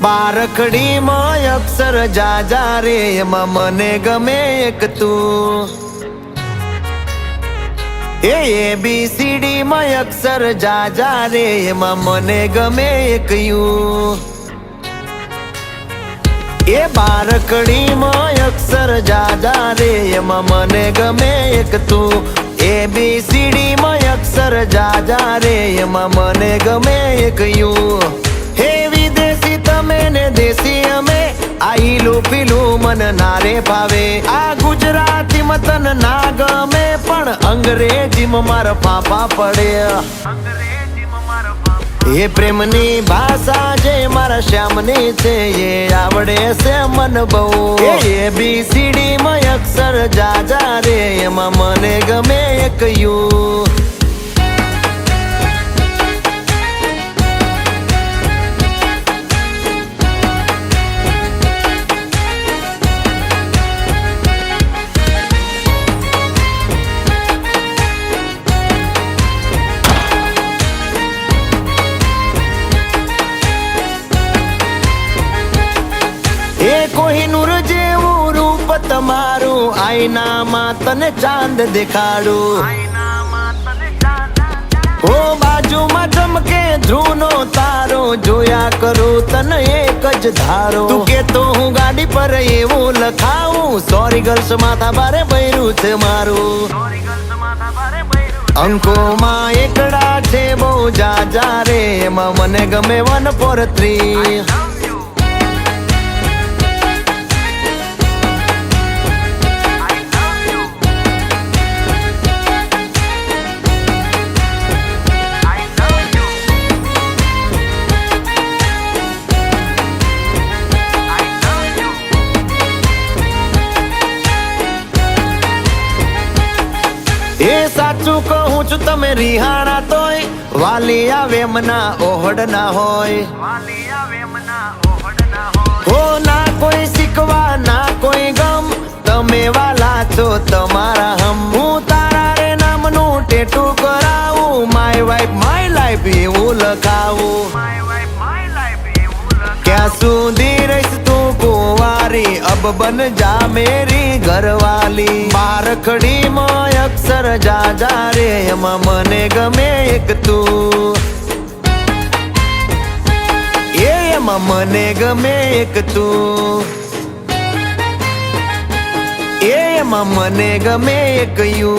બારખડીમાં અક્ષર જાજા રે એમાં મને ગમે એક તું ABCD માં અક્ષર જાજા રે એમાં મને ગમે એક યુ બારખડીમાં અક્ષર જાજા રે એમાં મને ગમે એક તું ABCD માં અક્ષર જાજા રે એમાં મને ગમે એક યુ હે વિદેશી તમે ને દેશી અમે આઈલું પીલું મન નારે ભાવે આ ગુજરાતી મતન ના ગમે પણ અંગ્રેજીમાં મારા પાપા પડે એ પ્રેમની ભાષા જે મારા શ્યામની છે એ આવડે છે મન બહુ ABCD માં અક્ષર જાજા રે એમાં મને ગમે એક યુ કોહિનૂર જેવું રૂપ તમારું આઈનામાં તને ચાંદ દેખાડું ઓ બાજુમાં ચમકે ધ્રુવનો તારો જોયા કરું તને એક જ ધારો તું કે તો હું ગાડી પર એવું લખાવું સોરી ગર્લ્સ માથા બારે બૈરું છે મારું અંકોમાં એકડા છે બહુ જાજા રે એમાં મને ગમે 143 સાચું કહું છું તમે રિહાણા તોય વાલી આવે મના ઓહડ ના હોય હો ના કોઈ શીખવા ના કોઈ ગમ તમે વાલા છો તમારા હમ હું તારા રે નામનું ટેટુ કરાવું માય વાઇફ માય લાઈફ એવું લખાવું ક્યાં સુધી રહીશ તું કુંવારી અબ બન જા મેરી ઘરવાલી બારખડીમાં અક્ષર જાજા રે એમાં મને ગમે એક તું એમાં મને ગમે એક તું એમાં મને ગમે એક યુ